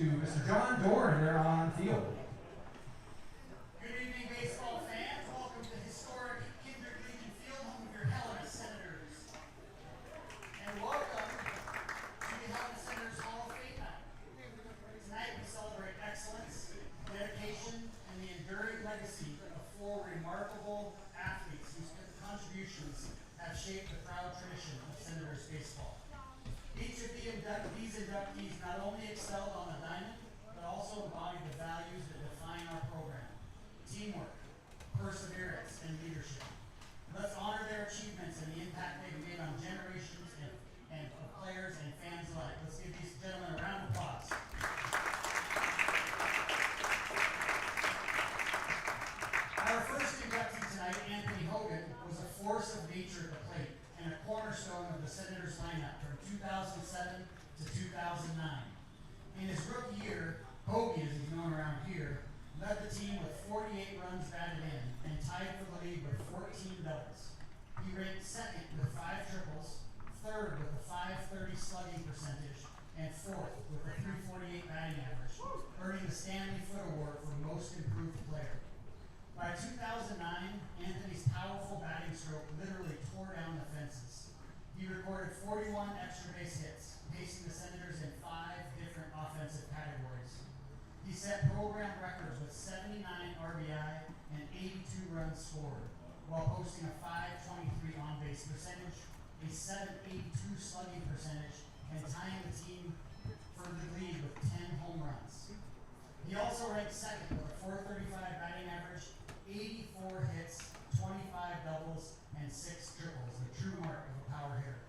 Mr. John Dorn here on field. Good evening, baseball fans. Welcome to historic Kindred Legion Field, home of your Helena Senators. And welcome to the Helena Senators Hall of Fame night. Tonight we celebrate excellence, dedication, and the enduring legacy of four remarkable athletes whose contributions have shaped the proud tradition of Senators baseball. Each of these inductees not only excelled on the diamond, but also embodied the values that define our program: teamwork, perseverance, and leadership. Let's honor their achievements and the impact they've made on generations of players and fans alike. Let's give these gentlemen a round of applause. Our first inductee tonight, Anthony Hogan, was a force of nature at the plate and a cornerstone of the Senators lineup from 2007 to 2009. In his rookie year, Hoagie, as he's known around here, led the team with 48 runs batted in and tied for the lead with 14 doubles. He ranked second with 5 triples, third with a .530 slugging percentage, and fourth with a .348 batting average, earning the Stanley Foot Award for Most Improved Player. By 2009, Anthony's powerful batting stroke literally tore down the fences. He recorded 41 extra base hits, pacing the Senators in 5 different offensive categories. He set program records with 79 RBI and 82 runs scored, while posting a .523 on-base percentage, a .782 slugging percentage, and tying the team for the lead with 10 home runs. He also ranked second with a .435 batting average, 84 hits, 25 doubles, and 6 triples, the true mark of a power hitter.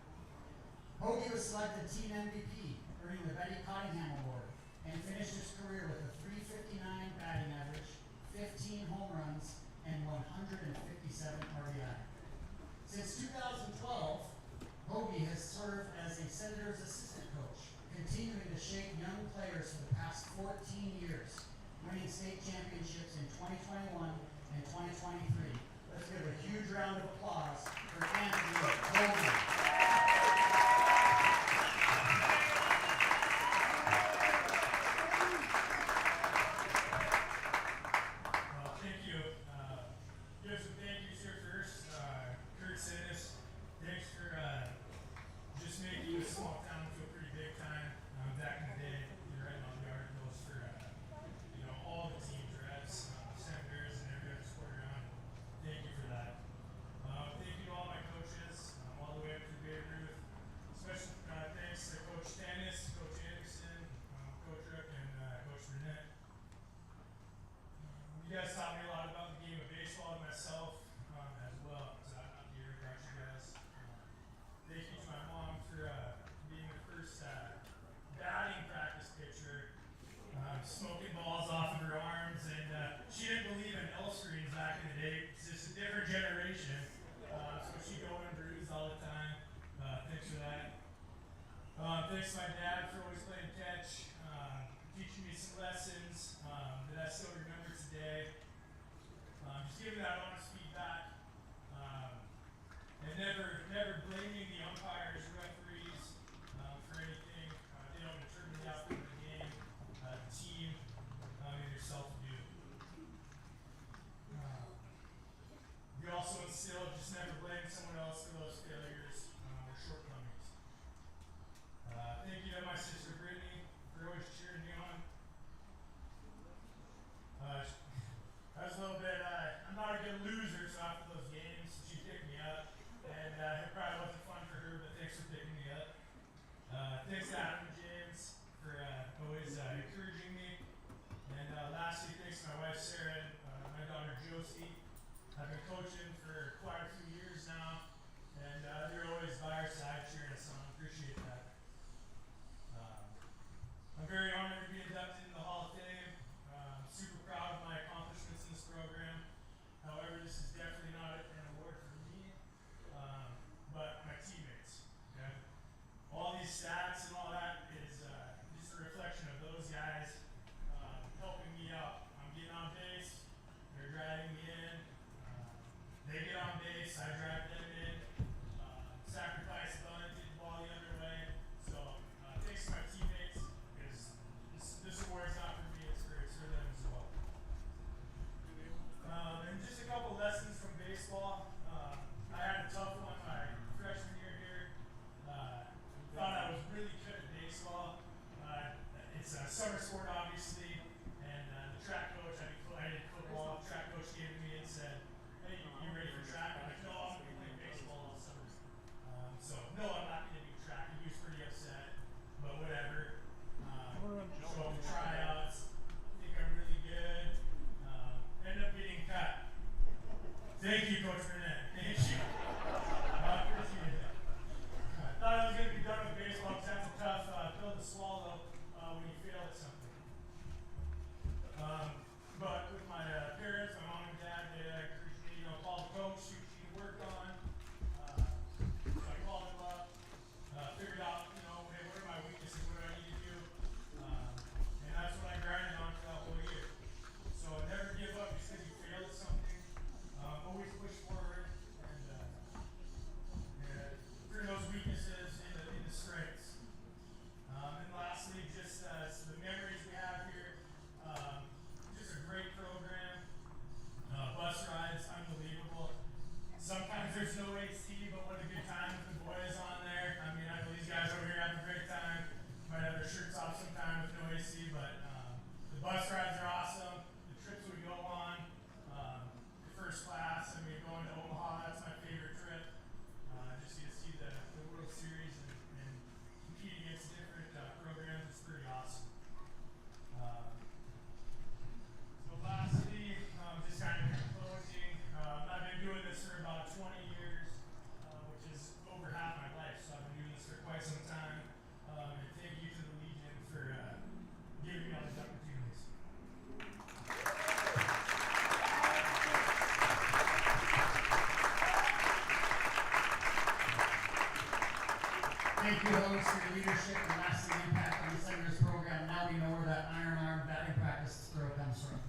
Hoagie was selected team MVP, earning the Betty Cottingham Award, and finished his career with a .359 batting average, 15 home runs, and 157 RBI. Since 2012, Hoagie has served as a Senators assistant coach, continuing to shape young players for the past 14 years, winning state championships in 2021 and 2023. Let's give a huge round of applause for Anthony Hoagie. Give some thank yous here first. Kurt Sinnis, thanks for just making a small town feel pretty big time. Back in the day, you're writing all the articles for all the teams, Reds, Senators, and every other sport around. Thank you for that. Thank you to all my coaches, all the way up to Babe Ruth. Special thanks to Coach Stannis, Coach Anderson, Coach Rook, and Coach Burnett. You guys taught me a lot about the game of baseball and myself as well, so I'm here to watch you guys. Thank you to my mom for being the first batting practice pitcher, smoking balls off of her arms, and she didn't believe in L screens back in the day. It's just a different generation, so she'd go in bruised all the time. Thanks for that. Thanks to my dad for always playing catch, teaching me some lessons that I still remember today. Just giving that honest feedback, and never blaming the umpires or referees for anything. They don't determine the outcome of the game, the team, and yourself do. We also instilled just never blame someone else for those failures or shortcomings. Thank you to my sister Brittany for always cheering me on. I was a little bit, I'm not a good loser, so after those games, she picked me up. And it probably wasn't fun for her, but thanks for picking me up. Thanks to Adam and James for always encouraging me. And lastly, thanks to my wife Sarah and my daughter Josie. I've been coaching for quite a few years now, and they're always by our side cheering us on. Appreciate that. I'm very honored to be inducted in the Hall of Fame. Super proud of my accomplishments in this program. However, this is definitely not an award for me, but my teammates. Okay? All these stats and all that is just a reflection of those guys helping me out. I'm getting on base, they're driving me in. They get on base, I drive them in. Sacrifice bunt, get the ball the other way. So thanks to my teammates, because this award sport, obviously, and the track coach, I did football. The track coach came to me and said, "Hey, you ready for track?" I'm like, "No, I'm going to play baseball all summer." So no, I'm not going to do track. And he was pretty upset, but whatever. Show up to tryouts. Think I'm really good. End up getting cut. Thank you, Coach Burnett. Thank you. Appreciate it. I thought I was going to be done with baseball because that's a tough pill to swallow when you fail at something. But with my parents, my mom and dad, they encouraged me, call the coach, see what you can work on. So I called him up, figured out, hey, what are my weaknesses? What do I need to do? And that's what I grinded on for that whole year. So never give up just because you fail at something. Always push forward and turn those weaknesses into strengths. And lastly, just the memories we have here. Just a great program. Bus rides, unbelievable. Sometimes there's no AC, but what a good time with the boys on there. I mean, I know these guys over here have a great time. Might have their shirts off sometime with no AC, but the bus rides are awesome. The trips we go on, first class. I mean, going to Omaha, that's my favorite trip. Just get to see the World Series and compete against different programs. It's pretty awesome. So lastly, just kind of closing. I've been doing this for about 20 years, which is over half my life. So I've been doing this for quite some time. And thank you to the Legion for giving me all these opportunities. Thank you, Helena, for your leadership and lasting impact on the Senators program. Now we know where that iron arm batting practice throw comes from.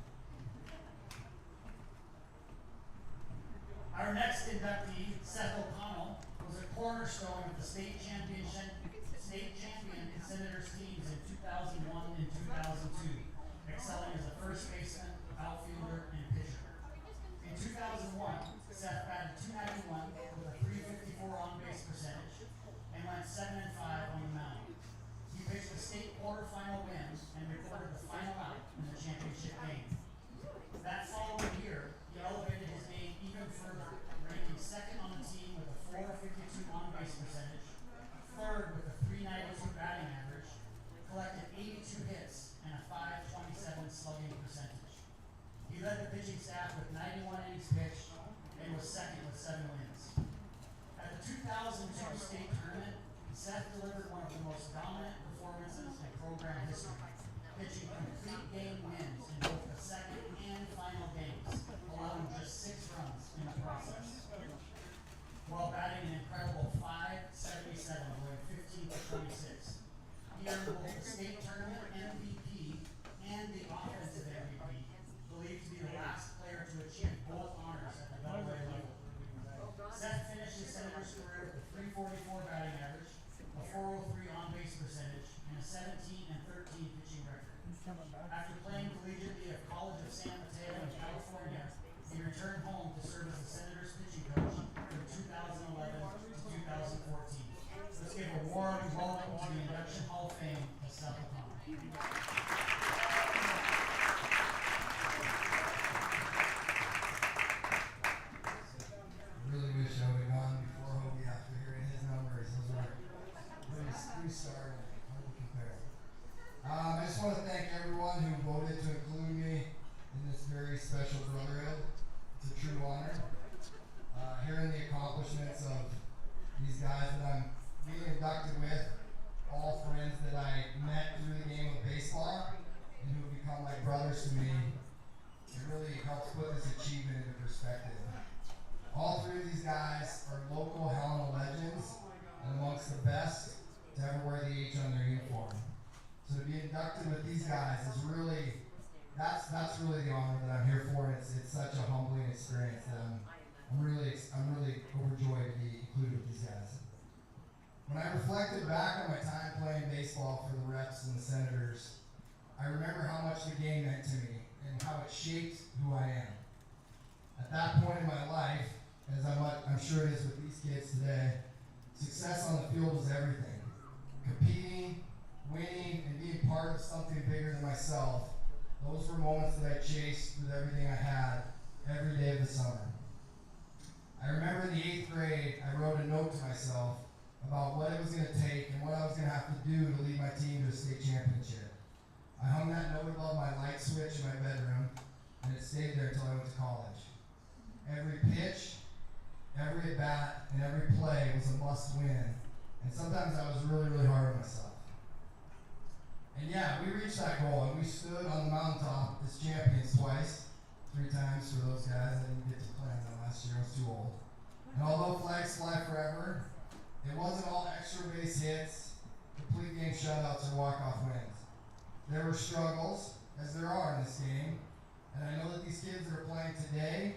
Our next inductee, Seth O'Connell, was a cornerstone of the state champion Senators teams in 2001 and 2002, excelling as a first baseman, outfielder, and pitcher. In 2001, Seth batted .291 with a .354 on-base percentage and went 7-5 on the mound. He pitched the state quarterfinal win and recorded the final out in the championship game. That following year, he elevated his game even further, ranking second on the team with a .452 on-base percentage, third with a .392 batting average, collected 82 hits and a .527 slugging percentage. He led the pitching staff with 91 innings pitched and was second with 7 wins. At the 2002 state tournament, Seth delivered one of the most dominant performances in program history, pitching complete game wins in both the second and final games, allowing just 6 runs in the process, while batting an incredible .577, going 15 to 26. He earned both the state tournament MVP and the offensive MVP, believed to be the last player to achieve both honors at the AA level. Seth finished his Senators career with a .344 batting average, a .403 on-base percentage, and a 17 and 13 pitching record. After playing collegiately at College of San Mateo in California, he returned home to serve as the Senators pitching coach from 2011 to 2014. Let's give a warm welcome to the Induction Hall of Fame to Seth O'Connell. Really wish I would have gone before Hobie after hearing his numbers. Those are really three-star, hard to compare. I just want to thank everyone who voted to include me in this very special brotherhood. It's a true honor. Hearing the accomplishments of these guys that I'm being inducted with, all friends that I met through the game of baseball and who have become like brothers to me, it really helps put this achievement into perspective. All 3 of these guys are local Helena legends and amongst the best to ever wear the H on their uniform. So to be inducted with these guys is really, that's really the honor that I'm here for. It's such a humbling experience that I'm really overjoyed to be included with these guys. When I reflected back on my time playing baseball for the Reps and the Senators, I remember how much the game meant to me and how it shaped who I am. At that point in my life, as I'm sure it is with these kids today, success on the field was everything. Competing, winning, and being part of something bigger than myself, those were moments that I chased with everything I had every day of the summer. I remember in the 8th grade, I wrote a note to myself about what it was going to take and what I was going to have to do to lead my team to a state championship. I hung that note above my light switch in my bedroom, and it stayed there until I went to college. Every pitch, every at-bat, and every play was a must-win, and sometimes I was really, really hard on myself. And yeah, we reached that goal, and we stood on the mountaintop as champions twice, 3 times for those guys. I didn't get to play on that last year, I was too old. And although flags fly forever, it wasn't all extra base hits, complete game shutouts, or walk-off wins. There were struggles, as there are in this game, and I know that these kids that are playing today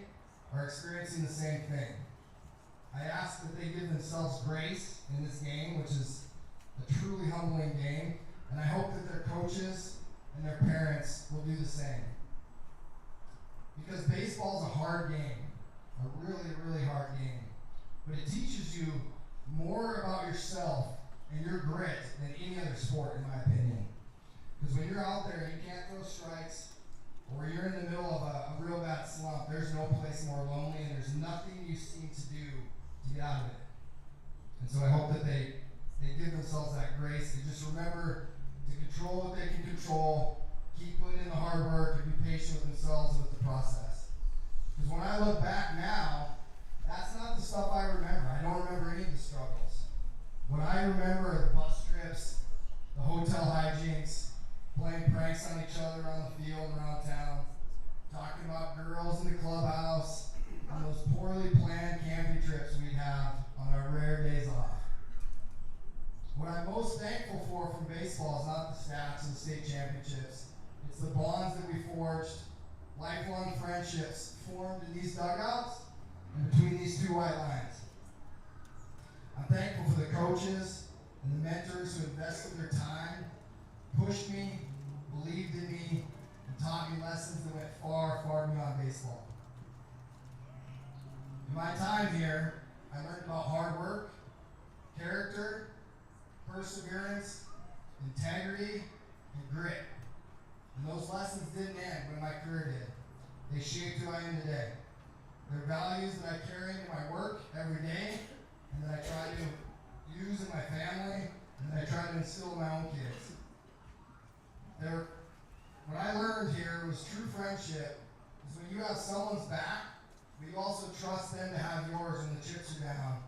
are experiencing the same thing. I ask that they give themselves grace in this game, which is a truly humbling game, and I hope that their coaches and their parents will do the same. Because baseball is a hard game, a really, really hard game, but it teaches you more about yourself and your grit than any other sport, in my opinion. Because when you're out there and you can't throw strikes, or you're in the middle of a real bad slump, there's no place more lonely, and there's nothing you seem to do to get out of it. And so I hope that they give themselves that grace and just remember to control what they can control, keep putting in the hard work, and be patient with themselves and with the process. Because when I look back now, that's not the stuff I remember. I don't remember any of the struggles. What I remember are the bus trips, the hotel hijinks, playing pranks on each other on the field and around town, talking about girls in the clubhouse, and those poorly planned camping trips we'd have on our rare days off. What I'm most thankful for from baseball is not the stats and the state championships. It's the bonds that we forged, lifelong friendships formed in these dugouts and between these 2 white lines. I'm thankful for the coaches and the mentors who invested their time, pushed me, believed in me, and taught me lessons that went far, far beyond baseball. In my time here, I learned about hard work, character, perseverance, integrity, and grit. And those lessons didn't end when my career did. They shaped who I am today. They're values that I carry into my work every day, and that I try to use in my family, and that I try to instill in my own kids. What I learned here was true friendship is when you have someone's back, but you also trust them to have yours when the chips are down.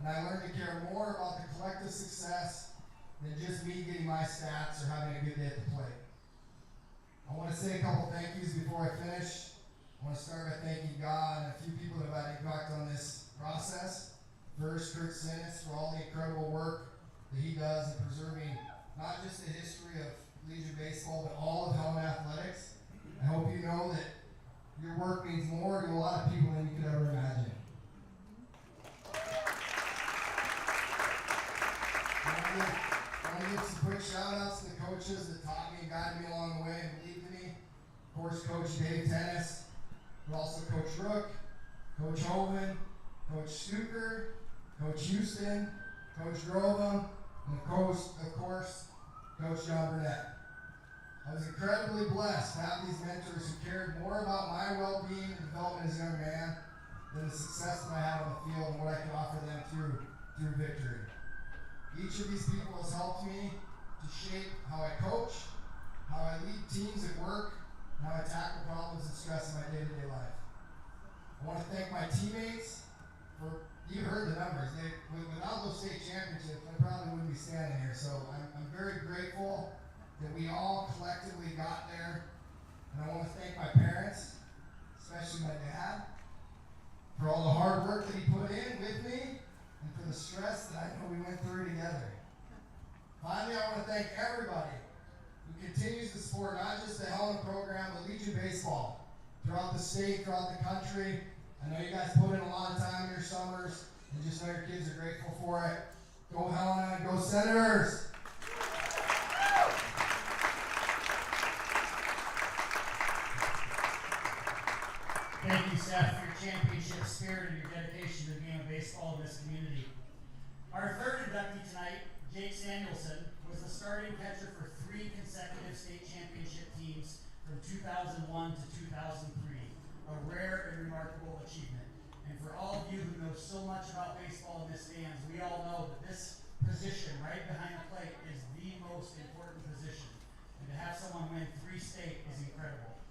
And I learned to care more about the collective success than just me getting my stats or having a good day at the plate. I want to say a couple thank yous before I finish. I want to start by thanking God and a few people that have had impact on this process. First, Kurt Sinis for all the incredible work that he does in preserving not just the history of Legion Baseball, but all of Helena athletics. I hope you know that your work means more to a lot of people than you could ever imagine. I want to give some quick shout outs to the coaches that taught me and guided me along the way and believed in me. Of course, Coach Dave Tennis, but also Coach Rook, Coach Hoven, Coach Stuker, Coach Houston, Coach Grovum, and of course, Coach John Burnett. I was incredibly blessed to have these mentors who cared more about my well-being and development as a young man than the success that I had on the field and what I could offer them through victory. Each of these people has helped me to shape how I coach, how I lead teams at work, and how I tackle problems and stress in my day-to-day life. I want to thank my teammates for, you heard the numbers. Without those state championships, I probably wouldn't be standing here. So I'm very grateful that we all collectively got there. And I want to thank my parents, especially my dad, for all the hard work that he put in with me and for the stress that I know we went through together. Finally, I want to thank everybody who continues to support not just the Helena program, but Legion Baseball throughout the state, throughout the country. I know you guys put in a lot of time in your summers, and just know your kids are grateful for it. Go Helena, go Senators! Thank you, Seth, for your championship spirit and your dedication to the game of baseball in this community. Our third inductee tonight, Jake Samuelson, was the starting catcher for 3 consecutive state championship teams from 2001 to 2003, a rare and remarkable achievement. And for all of you who know so much about baseball in this stands, we all know that this position right behind the plate is the most important position. And to have someone win 3 state is incredible.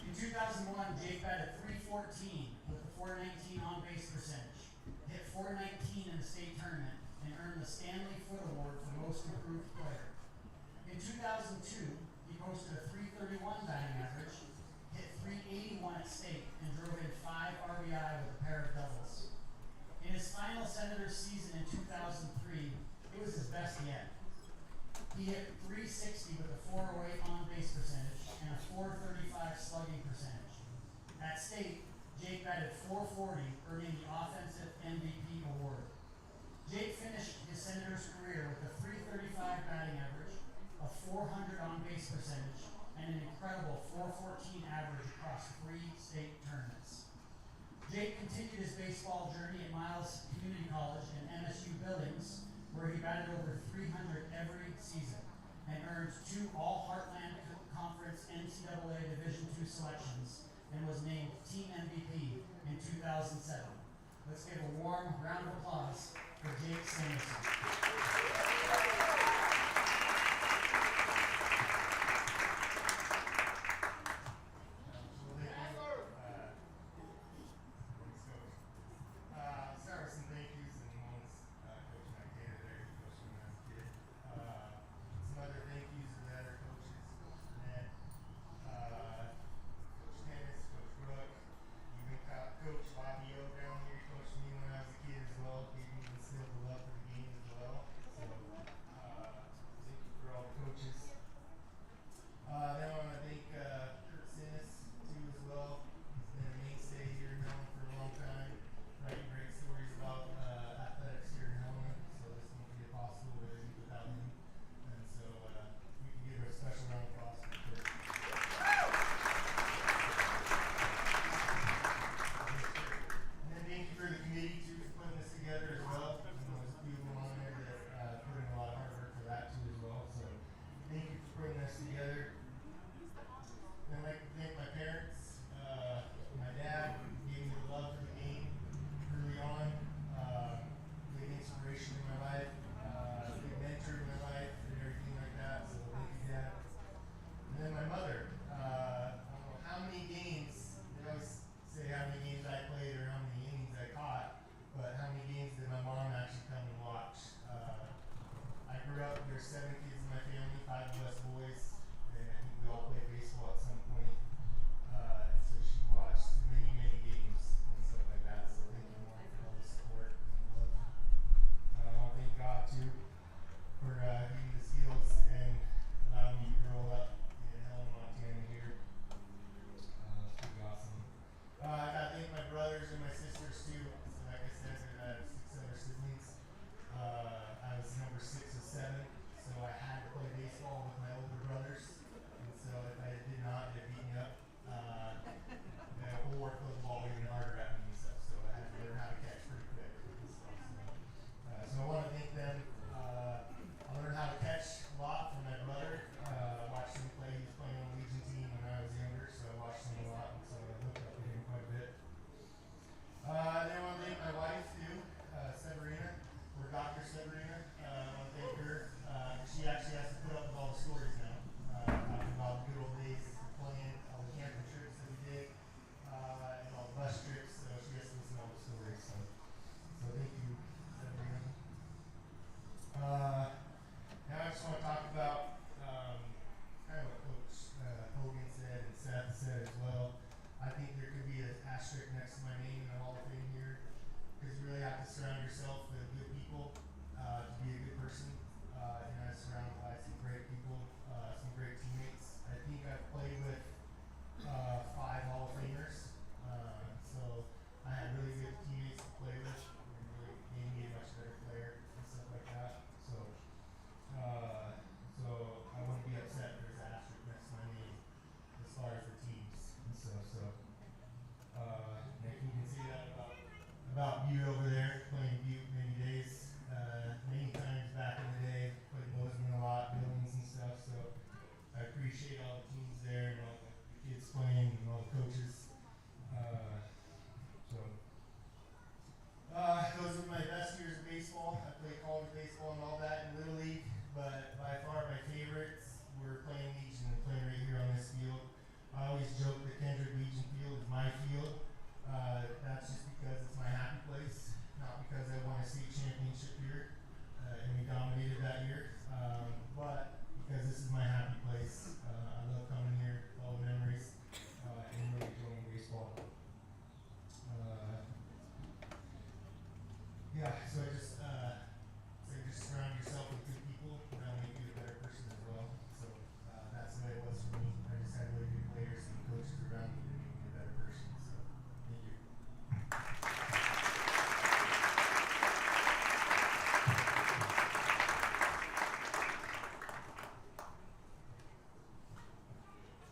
In 2001, Jake batted .314 with a .419 on-base percentage, hit .419 in the state tournament, and earned the Stanley Foot Award for Most Improved Player. In 2002, he posted a .331 batting average, hit .381 at state, and drove in 5 RBI with a pair of doubles. In his final Senators season in 2003, it was his best yet. He hit .360 with a .408 on-base percentage and a .435 slugging percentage. At state, Jake batted .440, earning the Offensive MVP award. Jake finished his Senators career with a .335 batting average, a .400 on-base percentage, and an incredible .414 average across 3 state tournaments. Jake continued his baseball journey at Miles Community College and MSU Billings, where he batted over .300 every season and earned 2 All-Heartland Conference NCAA Division II selections and was named Team MVP in 2007. Let's give a warm round of applause for Jake Sanderson. Start with some thank yous and one's Coach McKenna there, who coached me when I was a kid. Some other thank yous to the other coaches, Coach Burnett, Coach Tennis, Coach Rook, even Coach Bobby O down here. He coached me when I was a kid as well, gave me the instilled the love for the game as well. So appreciate all the teams there and all the kids playing and all the coaches. Those were my best years of baseball. I played college baseball and all that in Little League, but by far my favorites were playing Legion and playing right here on this field. I always joke that Kendrick Legion Field is my field. That's just because it's my happy place, not because I won a state championship here and we dominated that year, but because this is my happy place. I love coming here, all the memories, and really enjoying baseball. Yeah, so I just surround yourself with good people, that'll make you a better person as well. So that's the way it was for me. I just had really good players and coaches around me to make me a better person. So thank you.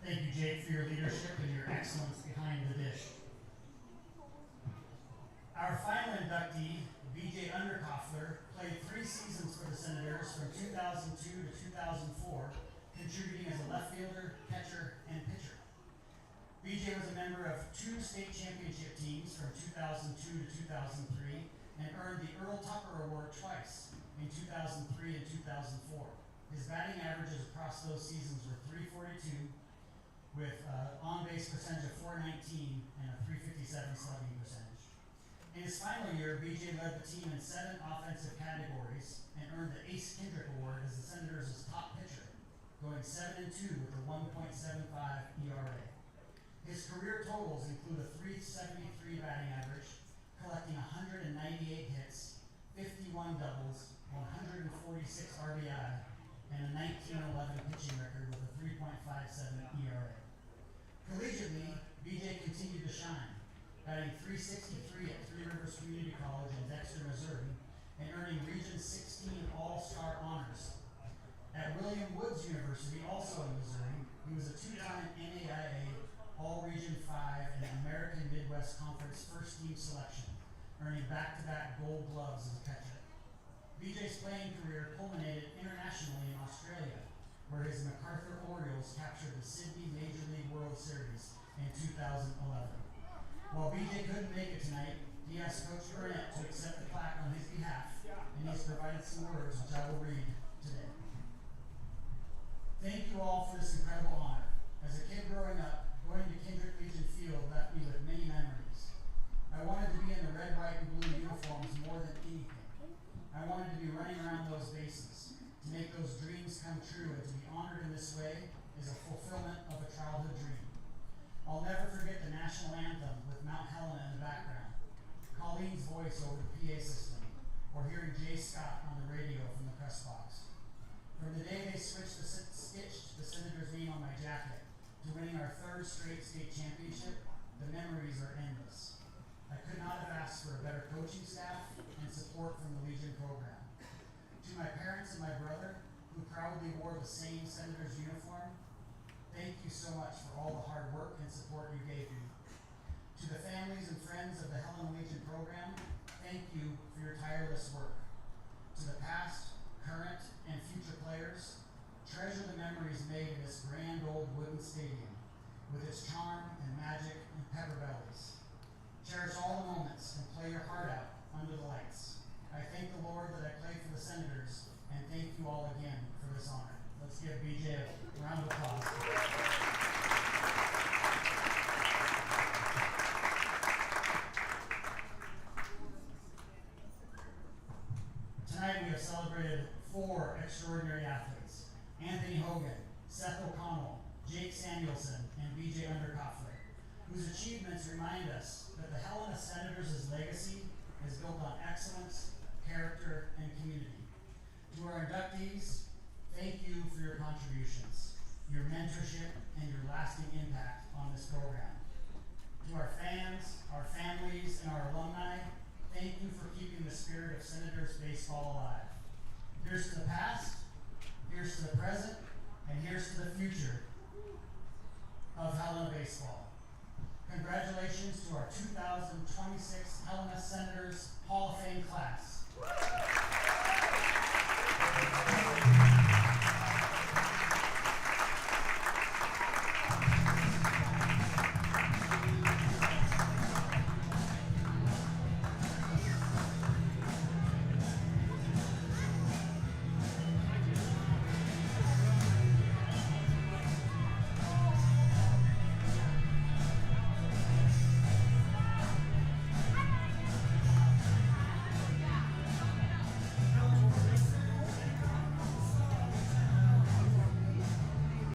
Thank you, Jake, for your leadership and your excellence behind the dish. Our final inductee, BJ Underkoffler, played 3 seasons for the Senators from 2002 to 2004, contributing as a left fielder, catcher, and pitcher. BJ was a member of 2 state championship teams from 2002 to 2003 and earned the Earl Tucker Award twice in 2003 and 2004. His batting averages across those seasons were .342 with on-base percentage of .419 and a .357 slugging percentage. In his final year, BJ led the team in 7 offensive categories and earned the Ace Kendrick Award as the Senators' top pitcher, going 7-2 with a 1.75 ERA. His career totals include a .373 batting average, collecting 198 hits, 51 doubles, 146 RBI, and a 1911 pitching record with a 3.57 ERA. Collegiately, BJ continued to shine, batting .363 at Three Rivers Community College in Dexter, Missouri, and earning Region 16 All-Star honors. At William Woods University, also in Missouri, he was a 2-time NAIA All-Region 5 and American Midwest Conference first-team selection, earning back-to-back gold gloves as a catcher. BJ's playing career culminated internationally in Australia, where his MacArthur Orioles captured the Sydney Major League World Series in 2011. While BJ couldn't make it tonight, he asked Coach Burnett to accept the plaque on his behalf, and he's provided some words which I will read today. Thank you all for this incredible honor. As a kid growing up, going to Kendrick Legion Field left me with many memories. I wanted to be in the red, white, and blue uniforms more than anything. I wanted to be running around those bases, to make those dreams come true, and to be honored in this way is a fulfillment of a childhood dream. I'll never forget the national anthem with Mount Helena in the background, Colleen's voice over the PA system, or hearing Jay Scott on the radio from the press box. From the day they stitched the Senators' name on my jacket to winning our 3rd straight state championship, the memories are endless. I could not have asked for a better coaching staff and support from the Legion program. To my parents and my brother, who proudly wore the same Senators uniform, thank you so much for all the hard work and support you gave me. To the families and friends of the Helena Legion program, thank you for your tireless work. To the past, current, and future players, treasure the memories made in this grand old wooden stadium with its charm and magic and pepper bellies. Cherish all the moments and play your heart out under the lights. I thank the Lord that I play for the Senators, and thank you all again for this honor. Let's give BJ a round of applause. Tonight we have celebrated 4 extraordinary athletes: Anthony Hogan, Seth O'Connell, Jake Samuelson, and BJ Underkoffler, whose achievements remind us that the Helena Senators' legacy is built on excellence, character, and community. To our inductees, thank you for your contributions, your mentorship, and your lasting impact on this program. To our fans, our families, and our alumni, thank you for keeping the spirit of Senators baseball alive. Here's to the past, here's to the present, and here's to the future of Helena baseball. Congratulations to our 2026 Helena Senators Hall of Fame class.